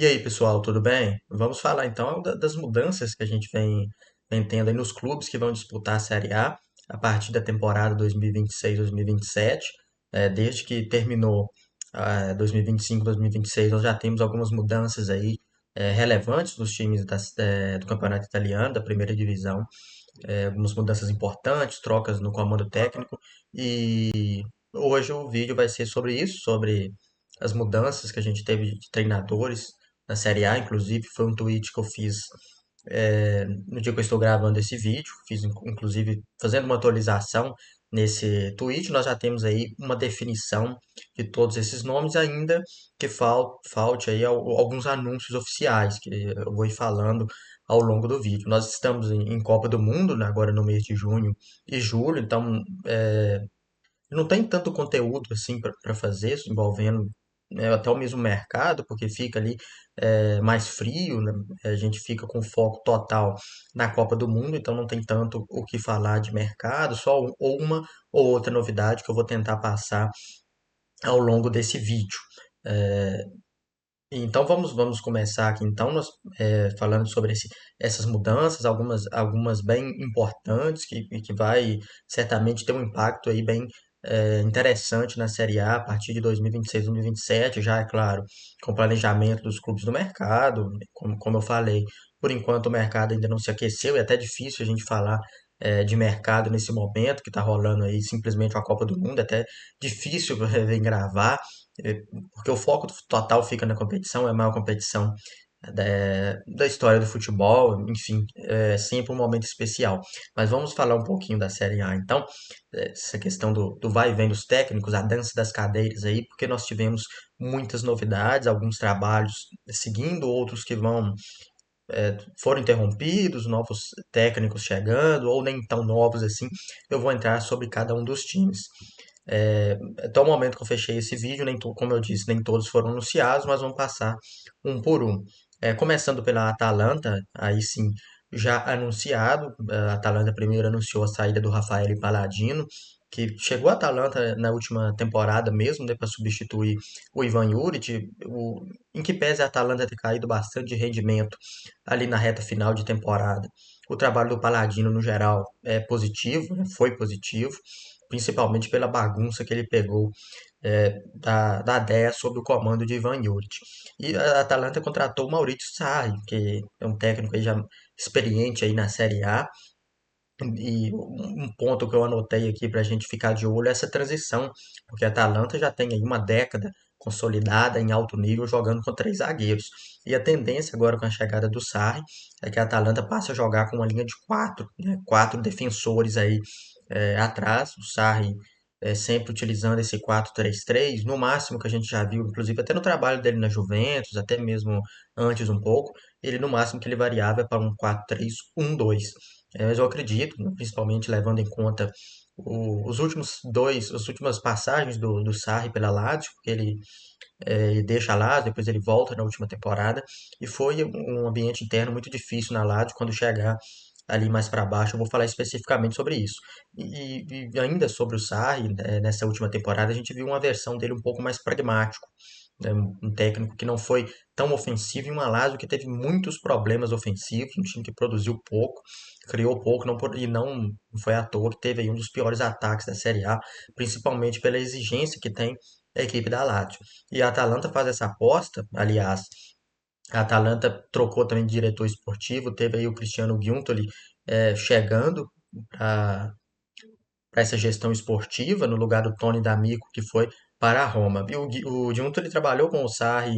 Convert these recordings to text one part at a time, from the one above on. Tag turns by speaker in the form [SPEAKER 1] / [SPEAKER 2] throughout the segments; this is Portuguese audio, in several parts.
[SPEAKER 1] E aí, pessoal, tudo bem? Vamos falar então das mudanças que a gente vem tendo aí nos clubes que vão disputar a Série A partir da temporada 2026-2027. Desde que terminou 2025-2026, nós já temos algumas mudanças aí relevantes nos times do Campeonato Italiano, da primeira divisão. Algumas mudanças importantes, trocas no comando técnico. E hoje o vídeo vai ser sobre isso, sobre as mudanças que a gente teve de treinadores na Série A. Inclusive, foi um tweet que eu fiz no dia que eu estou gravando esse vídeo. Fiz, inclusive, fazendo uma atualização nesse tweet. Nós já temos aí uma definição de todos esses nomes, ainda que falte aí alguns anúncios oficiais, que eu vou ir falando ao longo do vídeo. Nós estamos em Copa do Mundo, né, agora no mês de junho e julho, então não tem tanto conteúdo assim para fazer, isso envolvendo até o mesmo mercado, porque fica ali mais frio, né? A gente fica com foco total na Copa do Mundo, então não tem tanto o que falar de mercado, só ou uma ou outra novidade que eu vou tentar passar ao longo desse vídeo. É, então vamos começar aqui então falando sobre essas mudanças, algumas bem importantes que vai certamente ter um impacto aí bem interessante na Série A partir de 2026, 2027, já é claro, com o planejamento dos clubes do mercado, como eu falei, por enquanto o mercado ainda não se aqueceu, é até difícil a gente falar de mercado nesse momento que está rolando aí simplesmente a Copa do Mundo, é até difícil vir gravar, eh, porque o foco total fica na competição, é a maior competição da história do futebol, enfim, é sempre um momento especial. Mas vamos falar um pouquinho da Série A, então, essa questão do vai e vem dos técnicos, a dança das cadeiras aí, porque nós tivemos muitas novidades, alguns trabalhos seguindo, outros que foram interrompidos, novos técnicos chegando, ou nem tão novos assim. Eu vou entrar sobre cada um dos times. Até o momento que eu fechei esse vídeo, como eu disse, nem todos foram anunciados, mas vamos passar um por um. Começando pela Atalanta, aí sim, já anunciado. A Atalanta primeiro anunciou a saída do Rafael Palladino, que chegou à Atalanta na última temporada mesmo, né, para substituir o Ivan Juric, em que pese a Atalanta ter caído bastante de rendimento ali na reta final de temporada. O trabalho do Palladino, no geral, é positivo, né, foi positivo, principalmente pela bagunça que ele pegou da DEA sob o comando de Ivan Juric. E a Atalanta contratou o Maurizio Sarri, que é um técnico aí já experiente aí na Série A. E um ponto que eu anotei aqui para a gente ficar de olho é essa transição, porque a Atalanta já tem aí uma década consolidada em alto nível jogando com três zagueiros. E a tendência agora com a chegada do Sarri é que a Atalanta passe a jogar com uma linha de quatro, né? Quatro defensores aí atrás. O Sarri sempre utilizando esse 4-3-3, no máximo que a gente já viu, inclusive até no trabalho dele na Juventus, até mesmo antes um pouco, ele no máximo que ele variava é para um 4-3-1-2. Mas eu acredito, né, principalmente levando em conta as últimas passagens do Sarri pela Lazio, porque ele deixa a Lazio, depois ele volta na última temporada, e foi um ambiente interno muito difícil na Lazio. Quando chegar ali mais para baixo, eu vou falar especificamente sobre isso. E ainda sobre o Sarri, nessa última temporada, a gente viu uma versão dele um pouco mais pragmático, né? Um técnico que não foi tão ofensivo e um Lazio que teve muitos problemas ofensivos, um time que produziu pouco, criou pouco, e não foi à toa que teve aí um dos piores ataques da Série A, principalmente pela exigência que tem a equipe da Lazio. E a Atalanta faz essa aposta, aliás, a Atalanta trocou também de diretor esportivo, teve aí o Cristiano Giuntoli chegando para essa gestão esportiva, no lugar do Tony D'Amico, que foi para a Roma. E o Giuntoli ele trabalhou com o Sarri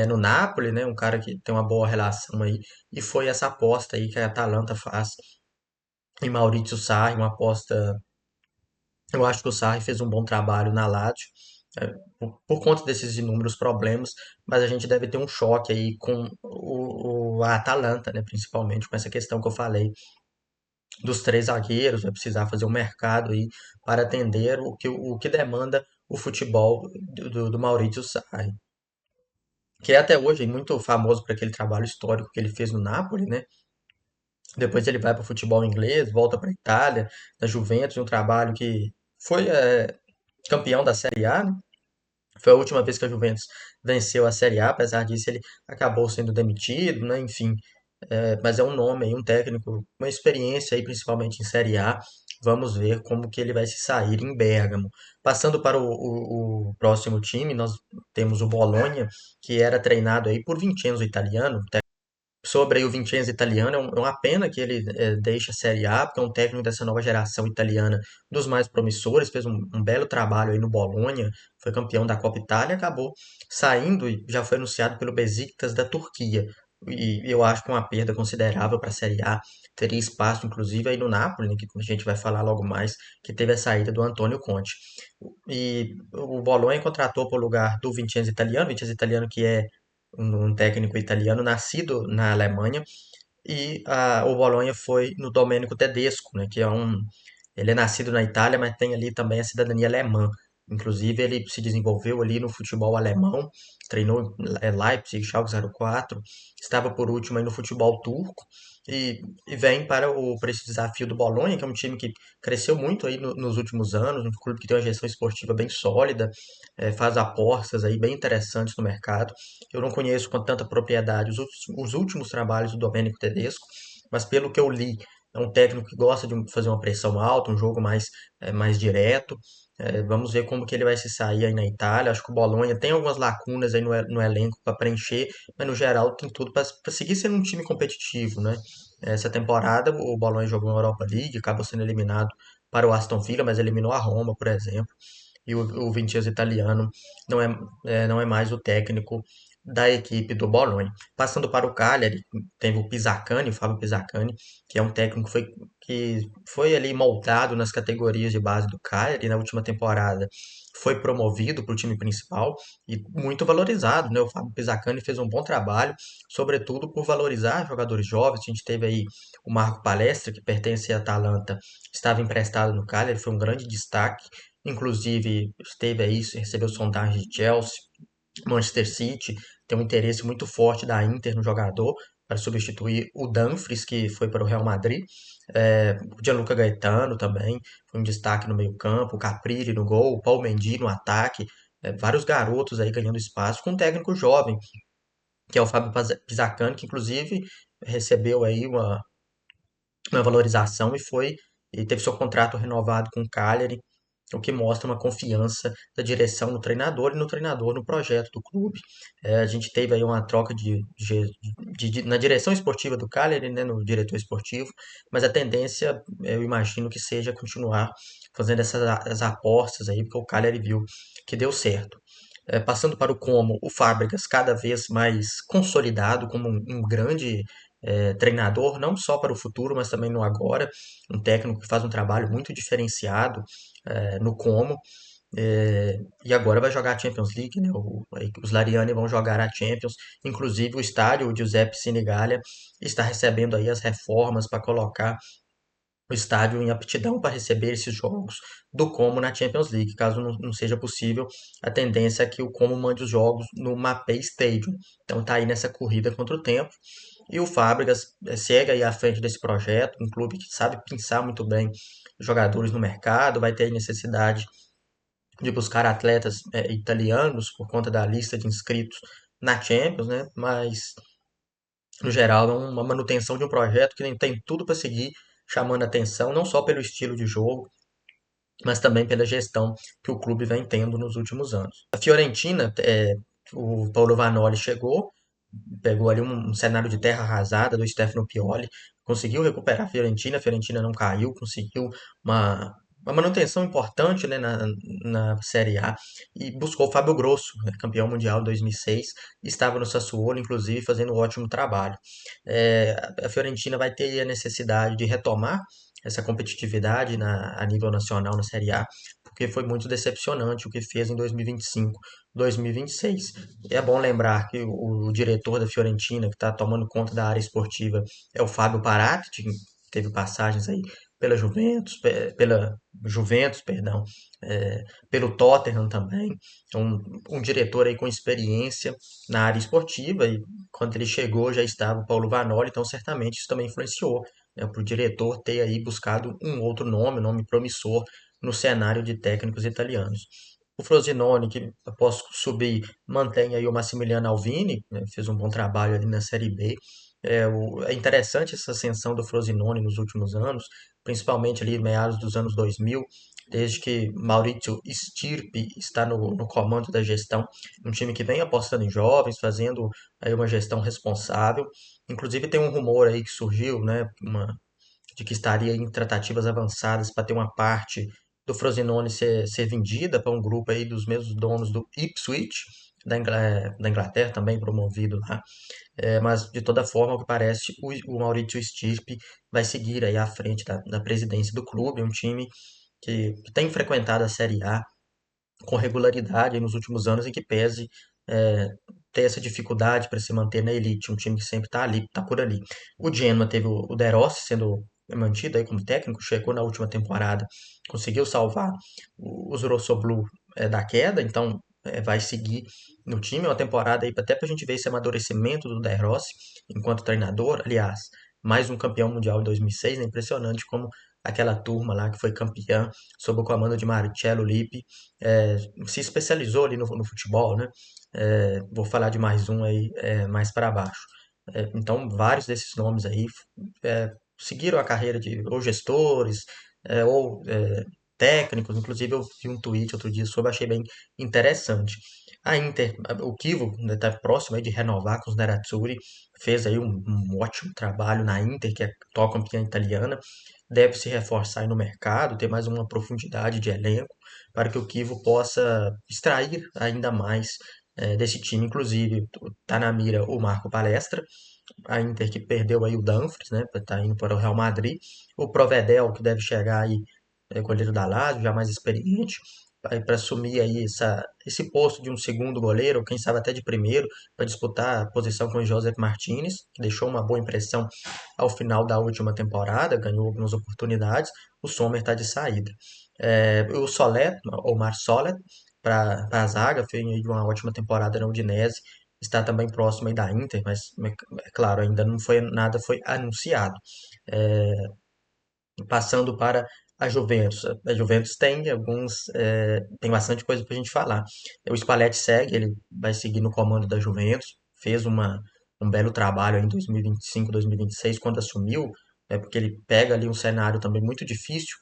[SPEAKER 1] no Napoli, né, um cara que tem uma boa relação aí, e foi essa aposta aí que a Atalanta faz em Maurizio Sarri, uma aposta. Eu acho que o Sarri fez um bom trabalho na Lazio, por conta desses inúmeros problemas, mas a gente deve ter um choque aí com a Atalanta, né, principalmente com essa questão que eu falei dos três zagueiros, vai precisar fazer um mercado aí para atender o que demanda o futebol do Maurizio Sarri, que é até hoje muito famoso por aquele trabalho histórico que ele fez no Napoli, né? Depois ele vai para o futebol inglês, volta para a Itália, na Juventus, um trabalho que foi campeão da Série A, né? Foi a última vez que a Juventus venceu a Série A, apesar disso ele acabou sendo demitido, né? Enfim, mas é um nome aí, um técnico, uma experiência aí, principalmente em Série A. Vamos ver como que ele vai se sair em Bérgamo. Passando para o próximo time, nós temos o Bolonha, que era treinado aí por Vincenzo Italiano. Sobre aí o Vincenzo Italiano, é uma pena que ele deixe a Série A, porque é um técnico dessa nova geração italiana dos mais promissores, fez um belo trabalho aí no Bolonha, foi campeão da Copa Itália, acabou saindo e já foi anunciado pelo Besiktas da Turquia. E eu acho que é uma perda considerável para a Série A, teria espaço inclusive aí no Napoli, né, que a gente vai falar logo mais, que teve a saída do Antônio Conte. E o Bolonha contratou para o lugar do Vincenzo Italiano que é um técnico italiano nascido na Alemanha, e o Bolonha foi no Domenico Tedesco, né, que ele é nascido na Itália, mas tem ali também a cidadania alemã. Inclusive, ele se desenvolveu ali no futebol alemão, treinou em Leipzig, Schalke 04, estava por último aí no futebol turco e vem para esse desafio do Bolonha, que é um time que cresceu muito aí nos últimos anos, um clube que tem uma gestão esportiva bem sólida, faz apostas aí bem interessantes no mercado. Eu não conheço com tanta propriedade os últimos trabalhos do Domenico Tedesco, mas pelo que eu li, é um técnico que gosta de fazer uma pressão alta, um jogo mais direto. Vamos ver como que ele vai se sair aí na Itália. Acho que o Bolonha tem algumas lacunas aí no elenco para preencher, mas no geral tem tudo para seguir sendo um time competitivo, né? Essa temporada o Bolonha jogou na Europa League, acabou sendo eliminado para o Aston Villa, mas eliminou a Roma, por exemplo. E o Vincenzo Italiano não é, não é mais o técnico da equipe do Bolonha. Passando para o Cagliari, teve o Pisacani, o Fábio Pisacani, que é um técnico que foi ali moldado nas categorias de base do Cagliari na última temporada. Foi promovido para o time principal e muito valorizado, né? O Fábio Pisacani fez um bom trabalho, sobretudo por valorizar jogadores jovens. A gente teve aí o Marco Palestra, que pertence à Atalanta, estava emprestado no Cagliari, foi um grande destaque. Inclusive, esteve aí, recebeu sondagem de Chelsea, Manchester City, tem um interesse muito forte da Inter no jogador para substituir o Dumfries, que foi para o Real Madrid. O Gianluca Gaetano também foi um destaque no meio-campo, o Caprilli no gol, o Paul Mendy no ataque. Vários garotos aí ganhando espaço com um técnico jovem, que é o Fábio Pisacani, que inclusive recebeu aí uma valorização e teve seu contrato renovado com o Cagliari, o que mostra uma confiança da direção no treinador e no treinador no projeto do clube. A gente teve aí uma troca na direção esportiva do Cagliari, né, no diretor esportivo, mas a tendência, eu imagino que seja continuar fazendo essas apostas aí, porque o Cagliari viu que deu certo. Passando para o Como, o Fábricas cada vez mais consolidado como um grande treinador, não só para o futuro, mas também no agora, um técnico que faz um trabalho muito diferenciado no Como. E agora vai jogar a Champions League, né? Os Lariani vão jogar a Champions. Inclusive o estádio, o Giuseppe Sinigallia, está recebendo aí as reformas para colocar o estádio em aptidão para receber esses jogos do Como na Champions League. Caso não seja possível, a tendência é que o Como mande os jogos no Mapei Stadium. Então tá aí nessa corrida contra o tempo. E o Fábricas segue aí à frente desse projeto, um clube que sabe pensar muito bem jogadores no mercado, vai ter necessidade de buscar atletas italianos por conta da lista de inscritos na Champions, né? Mas no geral é uma manutenção de um projeto que tem tudo para seguir chamando atenção, não só pelo estilo de jogo, mas também pela gestão que o clube vem tendo nos últimos anos. A Fiorentina, o Paulo Vanoli chegou, pegou ali um cenário de terra arrasada do Stefano Pioli, conseguiu recuperar a Fiorentina não caiu, conseguiu uma, uma manutenção importante, né, na Série A e buscou o Fábio Grosso, né, campeão mundial em 2006, estava no Sassuolo, inclusive, fazendo um ótimo trabalho. A Fiorentina vai ter a necessidade de retomar essa competitividade a nível nacional na Série A, porque foi muito decepcionante o que fez em 2025, 2026. É bom lembrar que o diretor da Fiorentina, que está tomando conta da área esportiva, é o Fábio Parati, que teve passagens aí pela Juventus, perdão, pelo Tottenham também. É um diretor aí com experiência na área esportiva e quando ele chegou já estava o Paulo Vanoli, então certamente isso também influenciou, né, para o diretor ter aí buscado um outro nome, um nome promissor no cenário de técnicos italianos. O Frosinone, que após subir, mantém aí o Massimiliano Alvini, né, fez um bom trabalho ali na Série B. É interessante essa ascensão do Frosinone nos últimos anos, principalmente ali meados dos anos 2000, desde que Maurizio Stirpi está no comando da gestão, um time que vem apostando em jovens, fazendo aí uma gestão responsável. Inclusive tem um rumor aí que surgiu, né, de que estaria em tratativas avançadas para ter uma parte do Frosinone ser vendida para um grupo aí dos mesmos donos do Ipswich, da Inglaterra, também promovido lá. Mas, de toda forma, o que parece, o Maurizio Stirpe vai seguir aí à frente da presidência do clube, um time que tem frequentado a Série A com regularidade nos últimos anos em que pese é, ter essa dificuldade para se manter na elite, um time que sempre está ali, está por ali. O Genoa teve o De Rossi sendo mantido aí como técnico, chegou na última temporada, conseguiu salvar os Rossoblu da queda, então vai seguir no time uma temporada aí até para a gente ver esse amadurecimento do De Rossi enquanto treinador, aliás, mais um campeão mundial em 2006, né? Impressionante como aquela turma lá que foi campeã sob o comando de Marcello Lippi é, se especializou ali no futebol, né? Vou falar de mais um aí mais para baixo. Então, vários desses nomes aí é, seguiram a carreira de ou gestores ou técnicos. Inclusive, eu vi um tweet outro dia sobre, achei bem interessante. A Inter, o Kivo está próximo aí de renovar com os Nerazzurri, fez aí um ótimo trabalho na Inter, que é a atual campeã italiana, deve se reforçar aí no mercado, ter mais uma profundidade de elenco, para que o Kivo possa extrair ainda mais desse time. Inclusive, tá na mira o Marco Palestra, a Inter que perdeu aí o Dumfries, né, tá indo para o Real Madrid, o Provedel que deve chegar aí, goleiro da Lazio, já mais experiente, para assumir aí esse posto de um segundo goleiro, ou quem sabe até de primeiro, para disputar a posição com o Joseph Martinez, que deixou uma boa impressão ao final da última temporada, ganhou algumas oportunidades, o Sommer está de saída. O Solet, Omar Solet, para a zaga, fez aí uma ótima temporada na Udinese, está também próximo aí da Inter, mas é claro, ainda não foi nada foi anunciado. É, Passando para a Juventus. A Juventus tem tem bastante coisa para a gente falar. O Spalletti segue, ele vai seguir no comando da Juventus, fez um belo trabalho em 2025, 2026, quando assumiu, porque ele pega ali um cenário também muito difícil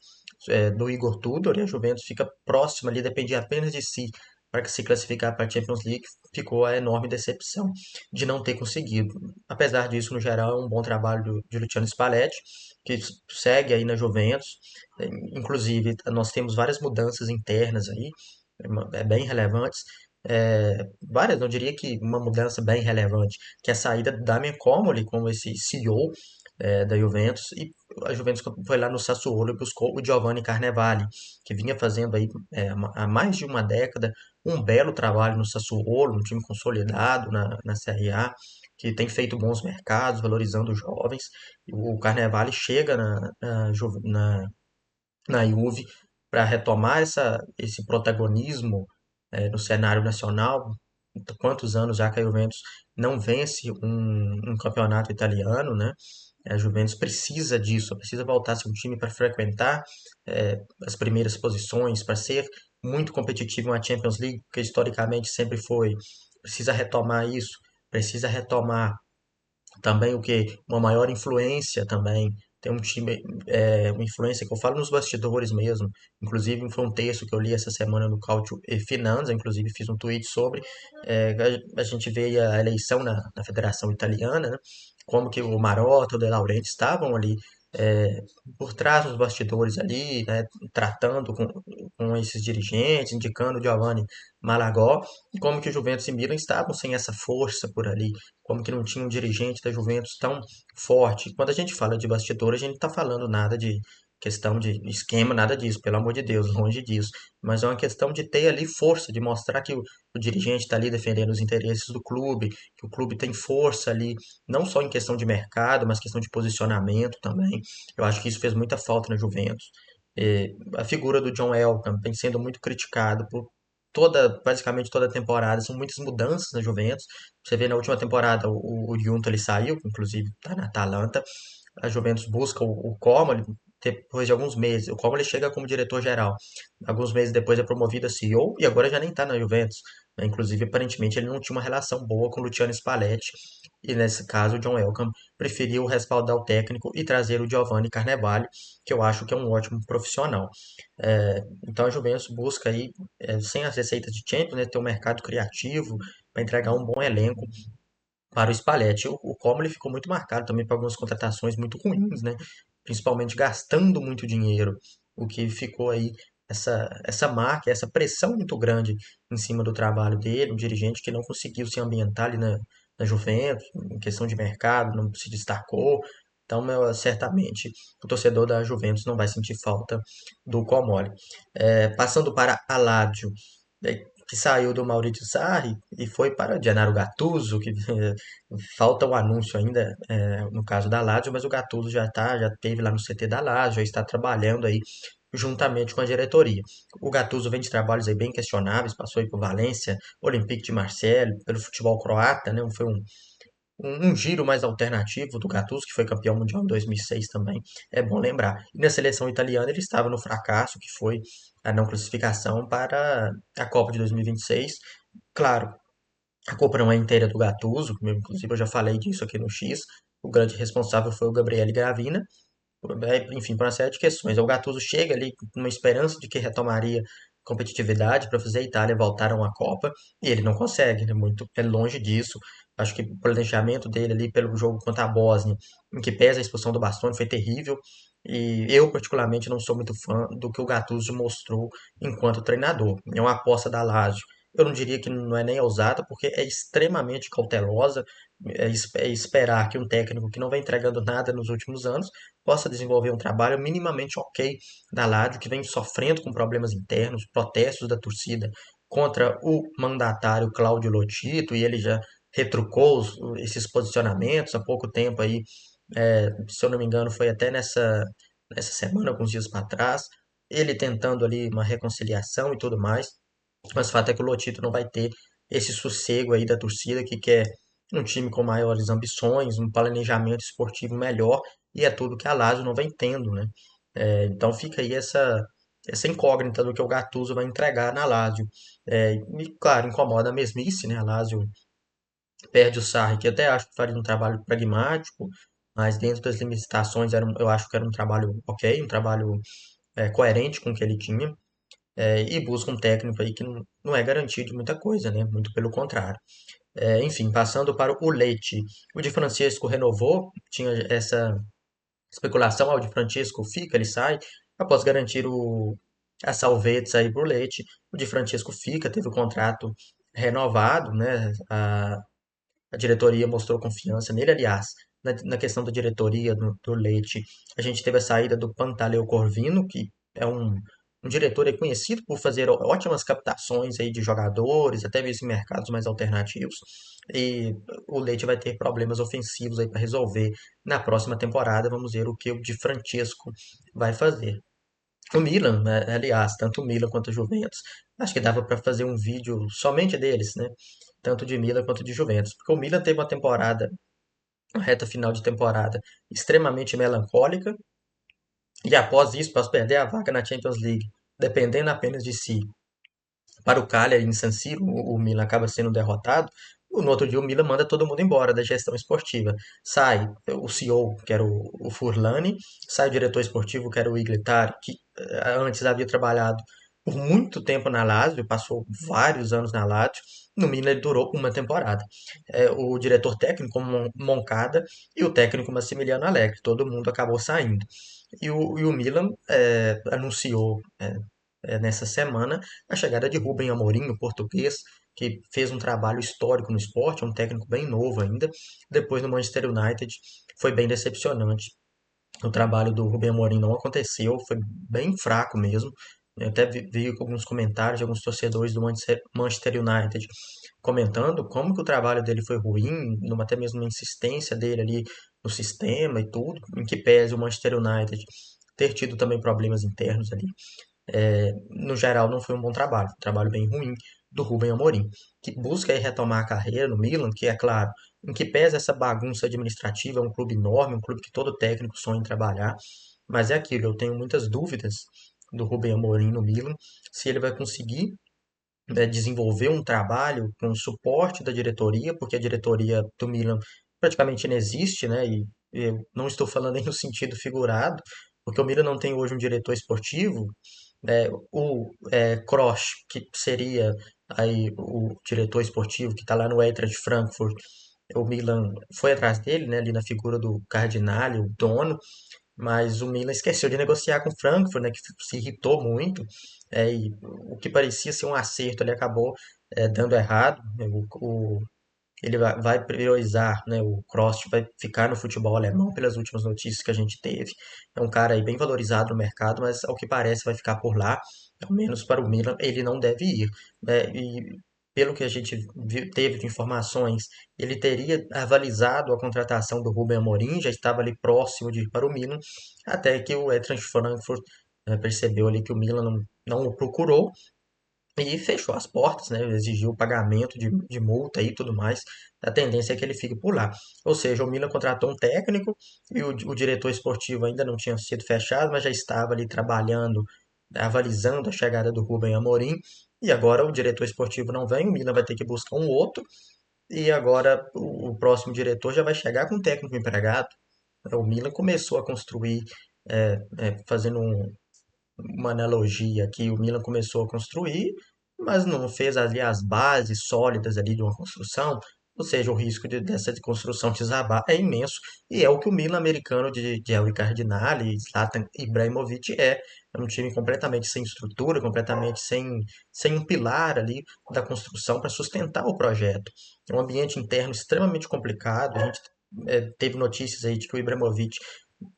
[SPEAKER 1] do Igor Tudor, e a Juventus fica próxima ali, dependia apenas de si para se classificar para a Champions League, ficou a enorme decepção de não ter conseguido. Apesar disso, no geral, é um bom trabalho de Luciano Spalletti, que segue aí na Juventus. Inclusive, nós temos várias mudanças internas aí, bem relevantes. Várias, não diria que uma mudança bem relevante, que é a saída do Damian Comoli como esse CEO da Juventus, e a Juventus foi lá no Sassuolo e buscou o Giovanni Carnevali, que vinha fazendo aí há mais de uma década um belo trabalho no Sassuolo, um time consolidado na Série A, que tem feito bons mercados, valorizando os jovens. O Carnevale chega na Juve para retomar esse protagonismo no cenário nacional. Quantos anos já que a Juventus não vence um campeonato italiano, né? A Juventus precisa disso, precisa voltar a ser um time para frequentar as primeiras posições, para ser muito competitivo na Champions League, porque historicamente sempre foi. Precisa retomar isso, precisa retomar também o que uma maior influência também tem um time uma influência que eu falo nos bastidores mesmo, inclusive foi um texto que eu li essa semana no Cautio e Finanza, inclusive fiz um tweet sobre a gente vê a eleição na Federação Italiana, né, como que o Marotta, o De Laurentiis estavam ali é, por trás dos bastidores ali, né, tratando com esses dirigentes, indicando o Giovanni Malagó, e como que o Juventus e Milan estavam sem essa força por ali, como que não tinha um dirigente da Juventus tão forte. Quando a gente fala de bastidor, a gente não está falando nada de questão de esquema, nada disso, pelo amor de Deus, longe disso. Mas é uma questão de ter ali força, de mostrar que o dirigente está ali defendendo os interesses do clube, que o clube tem força ali, não só em questão de mercado, mas questão de posicionamento também. Eu acho que isso fez muita falta na Juventus. A figura do John Elkann vem sendo muito criticado por basicamente toda a temporada, são muitas mudanças na Juventus. Você vê na última temporada o Giunta ele saiu, inclusive está na Atalanta. A Juventus busca o Como, ele depois de alguns meses, o Como ele chega como diretor-geral, alguns meses depois é promovido a CEO e agora já nem está na Juventus, né? Inclusive, aparentemente, ele não tinha uma relação boa com o Luciano Spalletti, e nesse caso, o John Elkann preferiu respaldar o técnico e trazer o Giovanni Carnevale, que eu acho que é um ótimo profissional. Então a Juventus busca aí, sem as receitas de Champions, né, ter um mercado criativo para entregar um bom elenco para o Spalletti. O Como ele ficou muito marcado também por algumas contratações muito ruins, né? Principalmente gastando muito dinheiro, o que ficou aí essa marca, essa pressão muito grande em cima do trabalho dele, um dirigente que não conseguiu se ambientar ali na Juventus, em questão de mercado, não se destacou. Então, certamente, o torcedor da Juventus não vai sentir falta do Comoli. Passando para a Lazio, que saiu do Maurizio Sarri e foi para Gennaro Gattuso, que falta o anúncio ainda, no caso da Lazio, mas o Gattuso já teve lá no CT da Lazio, já está trabalhando aí juntamente com a diretoria. O Gattuso vem de trabalhos aí bem questionáveis, passou aí por Valência, Olympique de Marseille, pelo futebol croata, né? Foi um giro mais alternativo do Gattuso, que foi campeão mundial em 2006 também, é bom lembrar. E na seleção italiana ele estava no fracasso, que foi a não classificação para a Copa de 2026. Claro, a culpa não é inteira do Gattuso, inclusive eu já falei disso aqui no X. O grande responsável foi o Gabriele Gravina, enfim, por uma série de questões. O Gattuso chega ali com uma esperança de que retomaria competitividade para fazer a Itália voltar a uma Copa e ele não consegue, né? Muito é longe disso. Acho que o planejamento dele ali pelo jogo contra a Bósnia, em que pesa a expulsão do Bastoni, foi terrível. E eu, particularmente, não sou muito fã do que o Gattuso mostrou enquanto treinador. É uma aposta da Lazio. Eu não diria que não é nem ousada, porque é extremamente cautelosa. É esperar que um técnico que não vem entregando nada nos últimos anos possa desenvolver um trabalho minimamente ok da Lazio, que vem sofrendo com problemas internos, protestos da torcida contra o mandatário Cláudio Lotito, e ele já retrucou esses posicionamentos há pouco tempo aí, se eu não me engano, foi até nessa semana, alguns dias para trás, ele tentando ali uma reconciliação e tudo mais, mas o fato é que o Lotito não vai ter esse sossego aí da torcida que quer um time com maiores ambições, um planejamento esportivo melhor, e é tudo que a Lazio não vem tendo, né? Então fica aí essa incógnita do que o Gattuso vai entregar na Lazio. E claro, incomoda a mesmice, né? A Lazio perde o Sarri, que até acho que faria um trabalho pragmático, mas dentro das limitações eu acho que era um trabalho ok, um trabalho coerente com o que ele tinha, e busca um técnico aí que não é garantido de muita coisa, né? Muito pelo contrário. Enfim, passando para o Leite. O Di Francesco renovou, tinha essa especulação, o Di Francesco fica, ele sai, após garantir a Salvetes aí para o Leite. O Di Francesco fica, teve o contrato renovado, né? A diretoria mostrou confiança nele, aliás, na questão da diretoria do Leite, a gente teve a saída do Pantaleo Corvino, que é um diretor aí conhecido por fazer ótimas captações aí de jogadores, até mesmo em mercados mais alternativos, e o Leite vai ter problemas ofensivos aí para resolver na próxima temporada. Vamos ver o que o Di Francesco vai fazer. O Milan, né, aliás, tanto o Milan quanto o Juventus, acho que dava para fazer um vídeo somente deles, né? Tanto de Milan quanto de Juventus, porque o Milan teve uma temporada, uma reta final de temporada extremamente melancólica, e após isso, após perder a vaga na Champions League, dependendo apenas de si, para o Cagliari em San Siro, o Milan acaba sendo derrotado. No outro dia, o Milan manda todo mundo embora da gestão esportiva. Sai o CEO, que era o Furlani, sai o diretor esportivo, que era o Iglitari, que antes havia trabalhado por muito tempo na Lazio, passou vários anos na Lazio. No Milan, ele durou uma temporada. O diretor técnico, Moncada, e o técnico Massimiliano Allegri. Todo mundo acabou saindo. E o Milan anunciou nessa semana a chegada de Rubem Amorim, o português, que fez um trabalho histórico no esporte, é um técnico bem novo ainda. Depois no Manchester United foi bem decepcionante. O trabalho do Rubem Amorim não aconteceu, foi bem fraco mesmo. Eu até vi alguns comentários de alguns torcedores do Manchester United comentando como que o trabalho dele foi ruim, até mesmo uma insistência dele ali no sistema e tudo, em que pese o Manchester United ter tido também problemas internos ali. No geral, não foi um bom trabalho, um trabalho bem ruim do Rubem Amorim, que busca aí retomar a carreira no Milan, que é claro, em que pesa essa bagunça administrativa, é um clube enorme, um clube que todo técnico sonha em trabalhar, Mas é aquilo, eu tenho muitas dúvidas do Rubem Amorim no Milan, se ele vai conseguir desenvolver um trabalho com o suporte da diretoria, porque a diretoria do Milan praticamente não existe, né? E eu não estou falando nem no sentido figurado, porque o Milan não tem hoje um diretor esportivo. Kroos, que seria aí o diretor esportivo que está lá no Eintracht de Frankfurt, o Milan foi atrás dele, né, ali na figura do Cardinale, o dono, mas o Milan esqueceu de negociar com o Frankfurt, né, que se irritou muito, e o que parecia ser um acerto ali acabou dando errado. Né, ele vai priorizar, né, o Kroos vai ficar no futebol alemão pelas últimas notícias que a gente teve. É um cara aí bem valorizado no mercado, mas ao que parece vai ficar por lá, ao menos para o Milan ele não deve ir. Né? E pelo que a gente teve de informações, ele teria avalizado a contratação do Ruben Amorim, já estava ali próximo de ir para o Milan, até que o Eintracht Frankfurt percebeu ali que o Milan não o procurou e fechou as portas, né? Exigiu o pagamento de multa e tudo mais. A tendência é que ele fique por lá. Ou seja, o Milan contratou um técnico e o diretor esportivo ainda não tinha sido fechado, mas já estava ali trabalhando, avalizando a chegada do Rubem Amorim. E agora o diretor esportivo não vem, o Milan vai ter que buscar um outro. E agora o próximo diretor já vai chegar com o técnico empregado. O Milan começou a construir, fazendo uma analogia aqui, o Milan começou a construir, mas não fez ali as bases sólidas ali de uma construção, ou seja, o risco dessa construção desabar é imenso, e é o que o Milan americano de Henry Cardinale, Zlatan Ibrahimovic é um time completamente sem estrutura, completamente sem um pilar ali da construção para sustentar o projeto. É um ambiente interno extremamente complicado, a gente teve notícias aí de que o Ibrahimovic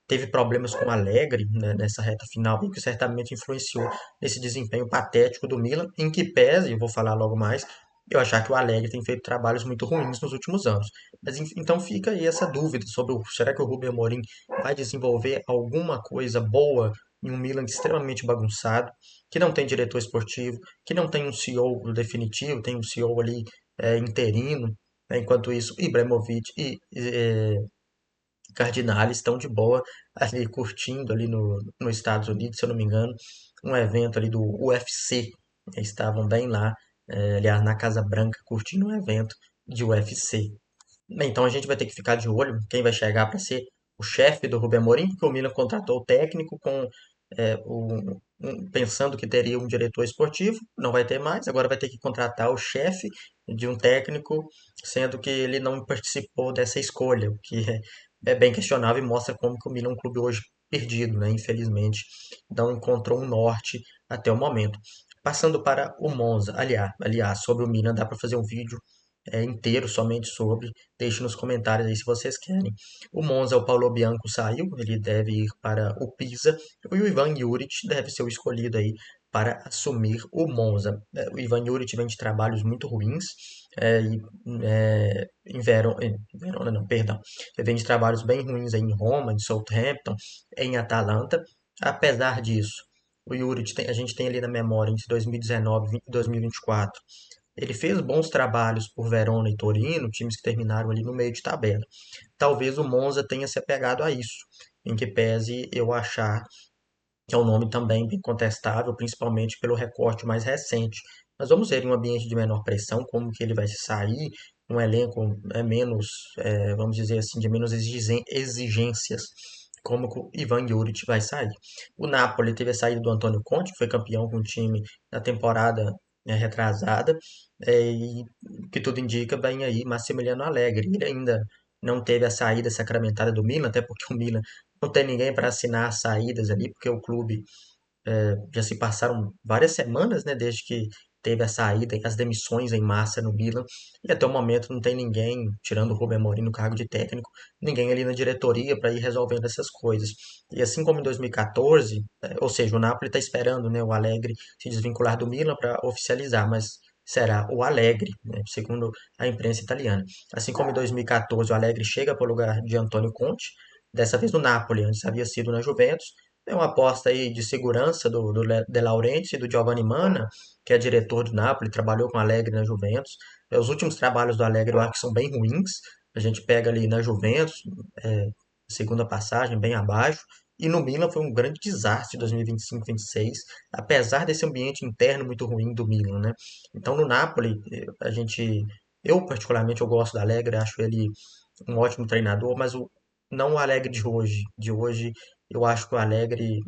[SPEAKER 1] teve problemas com o Alegre, né, nessa reta final, o que certamente influenciou nesse desempenho patético do Milan, em que pese, eu vou falar logo mais, eu achar que o Alegre tem feito trabalhos muito ruins nos últimos anos. Mas então fica aí essa dúvida sobre será que o Rubem Amorim vai desenvolver alguma coisa boa em um Milan extremamente bagunçado, que não tem diretor esportivo, que não tem um CEO definitivo, tem um CEO ali interino, né, enquanto isso Ibrahimovic Cardinals estão de boa ali curtindo ali nos Estados Unidos, se eu não me engano, um evento ali do UFC. Estavam bem lá, aliás, na Casa Branca, curtindo um evento de UFC. Bem, então a gente vai ter que ficar de olho quem vai chegar para ser o chefe do Rubem Amorim, porque o Milan contratou o técnico com pensando que teria um diretor esportivo, não vai ter mais, agora vai ter que contratar o chefe de um técnico, sendo que ele não participou dessa escolha, o que é bem questionável e mostra como que o Milan é um clube hoje perdido, né? Infelizmente, não encontrou um norte até o momento. Passando para o Monza, aliás, sobre o Milan dá para fazer um vídeo inteiro somente sobre. Deixe nos comentários aí se vocês querem. O Monza, o Paulo Bianco saiu, ele deve ir para o Pisa. E o Ivan Juric deve ser o escolhido aí para assumir o Monza. O Ivan Juric vem de trabalhos muito ruins. Em Verona, não, perdão. Ele vem de trabalhos bem ruins aí em Roma, em Southampton, em Atalanta. Apesar disso, o Juric, a gente tem ali na memória entre 2019 e 2024 ele fez bons trabalhos por Verona e Torino, times que terminaram ali no meio de tabela. Talvez o Monza tenha se apegado a isso, em que pese eu achar que é um nome também bem contestável, principalmente pelo recorte mais recente. Mas vamos ver em um ambiente de menor pressão, como que ele vai se sair, um elenco menos, vamos dizer assim, de menos exigências, como que o Ivan Juric vai sair. O Napoli teve a saída do Antônio Conte, que foi campeão com o time na temporada retrasada, e que tudo indica bem aí Massimiliano Allegri. Ele ainda não teve a saída sacramentada do Milan, até porque o Milan não tem ninguém para assinar as saídas ali, porque o clube já se passaram várias semanas, né, desde que teve a saída, as demissões em massa no Milan, e até o momento não tem ninguém, tirando o Rubem Amorim no cargo de técnico, ninguém ali na diretoria para ir resolvendo essas coisas. E assim como em 2014, ou seja, o Napoli está esperando, né, o Allegri se desvincular do Milan para oficializar, mas será o Allegri, né, segundo a imprensa italiana. Assim como em 2014 o Allegri chega para o lugar de Antônio Conte, dessa vez no Napoli, antes havia sido na Juventus, é uma aposta aí de segurança do De Laurentiis e do Giovanni Manna, que é diretor do Napoli, trabalhou com o Allegri na Juventus. Os últimos trabalhos do Allegri eu acho que são bem ruins. A gente pega ali na Juventus, segunda passagem, bem abaixo. E no Milan foi um grande desastre em 2025-26, apesar desse ambiente interno muito ruim do Milan, né? Então no Napoli, eu particularmente eu gosto do Allegri, acho ele um ótimo treinador, mas não o Allegri de hoje. De hoje eu acho que o Allegri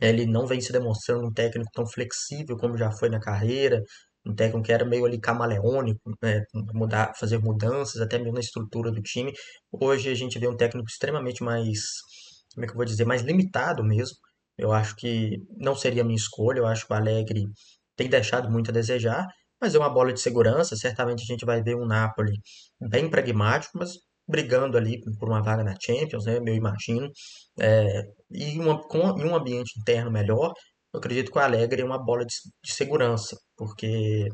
[SPEAKER 1] ele não vem se demonstrando um técnico tão flexível como já foi na carreira, um técnico que era meio ali camaleônico, né, mudar, fazer mudanças até mesmo na estrutura do time. Hoje a gente vê um técnico extremamente mais, como é que eu vou dizer, mais limitado mesmo. Eu acho que não seria a minha escolha, eu acho que o Alegre tem deixado muito a desejar, mas é uma bola de segurança. Certamente a gente vai ver um Napoli bem pragmático, mas brigando ali por uma vaga na Champions, né? Eu imagino. Com um ambiente interno melhor, eu acredito que o Alegre é uma bola de segurança, porque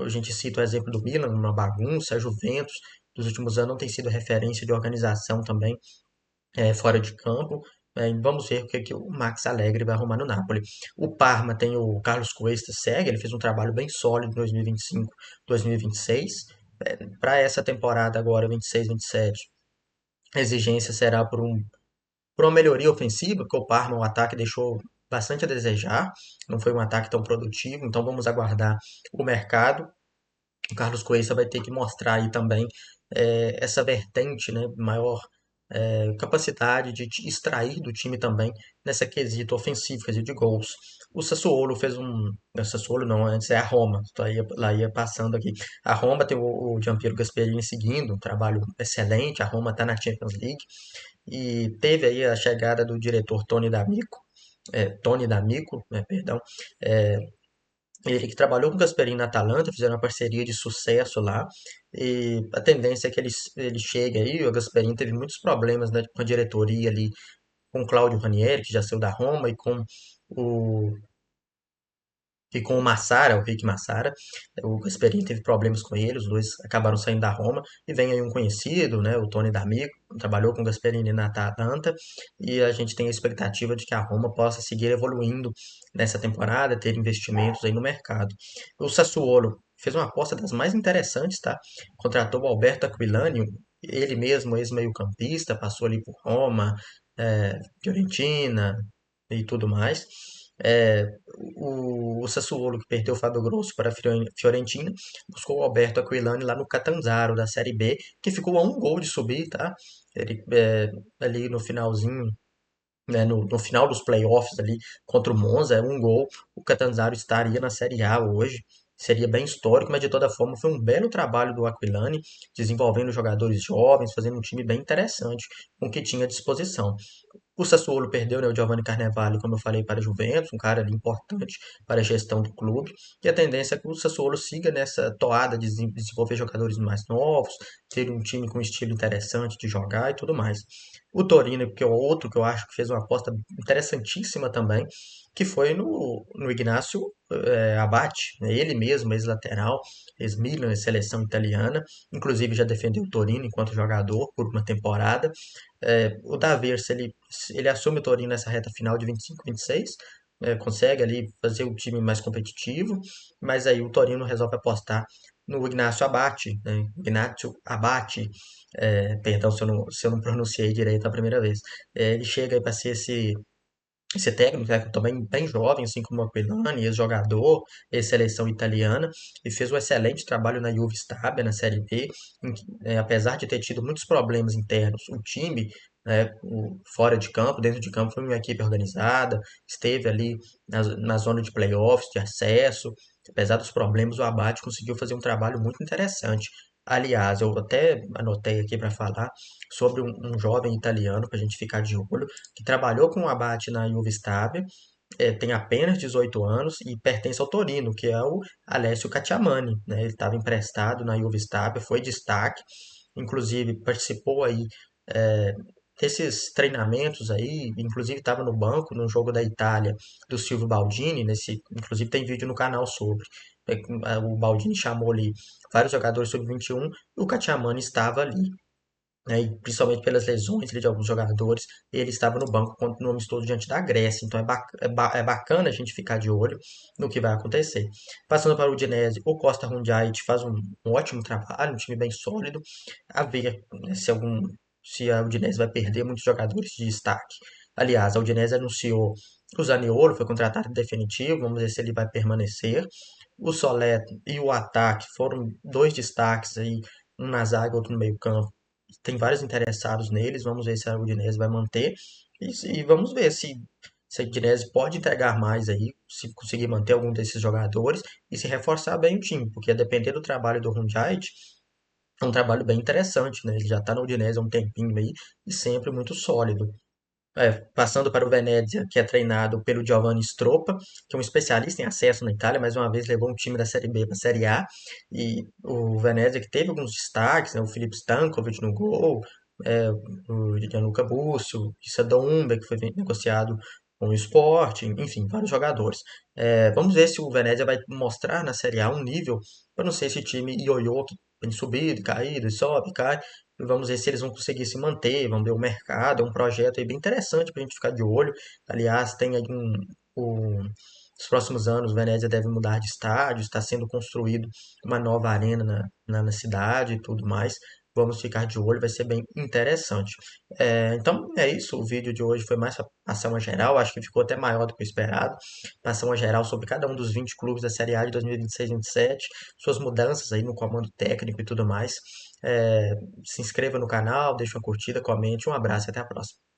[SPEAKER 1] a gente cita o exemplo do Milan, uma bagunça, a Juventus, dos últimos anos não tem sido referência de organização também fora de campo. Vamos ver o que o Max Allegri vai arrumar no Napoli. O Parma tem o Carlos Cuesta, segue, ele fez um trabalho bem sólido em 2025, 2026. Para essa temporada agora, 26, 27, a exigência será por uma melhoria ofensiva, porque o Parma, o ataque deixou bastante a desejar, não foi um ataque tão produtivo, então vamos aguardar o mercado. O Carlos Cuesta vai ter que mostrar aí também essa vertente, né, maior capacidade de extrair do time também nessa quesito ofensivo, quesito de gols. O Sassuolo fez um. O Sassuolo não, antes é a Roma, tô aí, lá ia passando aqui. A Roma tem o Giampiero Gasperini seguindo, um trabalho excelente. A Roma está na Champions League e teve aí a chegada do diretor Tony D'Amico, né, perdão, é, ele que trabalhou com o Gasperini na Atalanta, fizeram uma parceria de sucesso lá, e a tendência é que ele chegue aí, o Gasperini teve muitos problemas, né, com a diretoria ali, com o Claudio Ranieri, que já saiu da Roma, o e com o Massara, o Rick Massara, o Gasperini teve problemas com ele, os dois acabaram saindo da Roma, e vem aí um conhecido, né, o Tony D'Amico, trabalhou com o Gasperini na Atalanta, e a gente tem a expectativa de que a Roma possa seguir evoluindo nessa temporada, ter investimentos aí no mercado. O Sassuolo fez uma aposta das mais interessantes, tá? Contratou o Alberto Aquilani, ele mesmo, ex-meio-campista, passou ali por Roma, Fiorentina e tudo mais. É, o Sassuolo, que perdeu o Fábio Grosso para a Fiorentina, buscou o Alberto Aquilani lá no Catanzaro, da Série B, que ficou a um gol de subir, tá? Ele, ali no finalzinho, né, no final dos playoffs ali, contra o Monza, é um gol, o Catanzaro estaria na Série A hoje, seria bem histórico, mas de toda forma foi um belo trabalho do Aquilani, desenvolvendo jogadores jovens, fazendo um time bem interessante, com o que tinha à disposição. O Sassuolo perdeu, né, o Giovanni Carnevale, como eu falei, para a Juventus, um cara ali importante para a gestão do clube. E a tendência é que o Sassuolo siga nessa toada de desenvolver jogadores mais novos, ter um time com um estilo interessante de jogar e tudo mais. O Torino, que é o outro que eu acho que fez uma aposta interessantíssima também, que foi no Ignacio Abate, né? Ele mesmo, ex-lateral, ex-Milan, seleção italiana, inclusive já defendeu o Torino enquanto jogador por uma temporada. O Davi, se ele assume o Torino nessa reta final de 25, 26, consegue ali fazer o time mais competitivo, mas aí o Torino resolve apostar no Ignacio Abate, né? Ignacio Abate, perdão se eu não pronunciei direito a primeira vez. Ele chega para ser esse técnico, né, também bem jovem, assim como o Aquilani, ex-jogador, ex-seleção italiana, e fez um excelente trabalho na Juve Stabia, na Série B, apesar de ter tido muitos problemas internos, o time, né, fora de campo, dentro de campo, foi uma equipe organizada, esteve ali na zona de playoffs, de acesso, apesar dos problemas, o Abate conseguiu fazer um trabalho muito interessante. Aliás, eu até anotei aqui para falar sobre um jovem italiano, para a gente ficar de olho, que trabalhou com o Abate na Juve Stabia, tem apenas 18 anos e pertence ao Torino, que é o Alessio Cacciamani, né? Ele estava emprestado na Juve Stabia, foi destaque, inclusive participou aí é, desses treinamentos aí, inclusive estava no banco no jogo da Itália do Silvio Baldini, inclusive tem vídeo no canal sobre. O Baldini chamou ali vários jogadores sub-21 e o Cacciamani estava ali, né, e principalmente pelas lesões de alguns jogadores, ele estava no banco contra o amistoso diante da Grécia. Então é bacana a gente ficar de olho no que vai acontecer. Passando para o Udinese, o Costa Rungiait faz um ótimo trabalho, um time bem sólido. A ver, né, se a Udinese vai perder muitos jogadores de destaque. Aliás, a Udinese anunciou o Zaniolo, foi contratado em definitivo, vamos ver se ele vai permanecer. O Solé e o ataque foram dois destaques aí, um na zaga, outro no meio-campo. Tem vários interessados neles, vamos ver se a Udinese vai manter. E vamos ver se a Udinese pode entregar mais aí, se conseguir manter algum desses jogadores e se reforçar bem o time, porque a depender do trabalho do Runjait, é um trabalho bem interessante, né? Ele já está na Udinese há um tempinho aí e sempre muito sólido. Passando para o Venezia, que é treinado pelo Giovanni Stroppa, que é um especialista em acesso na Itália, mais uma vez levou um time da Série B para a Série A, e o Venezia que teve alguns destaques, né, o Filip Stankovic no gol, o Gianluca Busso, o Issa Doumbia, que foi negociado com o Sport, enfim, vários jogadores. Vamos ver se o Venezia vai mostrar na Série A um nível, para não ser esse time ioiô que tem subido, caído, sobe, cai, e vamos ver se eles vão conseguir se manter, vamos ver o mercado, é um projeto aí bem interessante para a gente ficar de olho. Aliás, tem aí nos próximos anos, o Venezia deve mudar de estádio, está sendo construído uma nova arena na cidade e tudo mais. Vamos ficar de olho, vai ser bem interessante. Então é isso, o vídeo de hoje foi mais para passar uma geral, acho que ficou até maior do que o esperado. Passar uma geral sobre cada um dos 20 clubes da Série A de 2026-27, suas mudanças aí no comando técnico e tudo mais. É, Se inscreva no canal, deixe uma curtida, comente. Um abraço e até a próxima.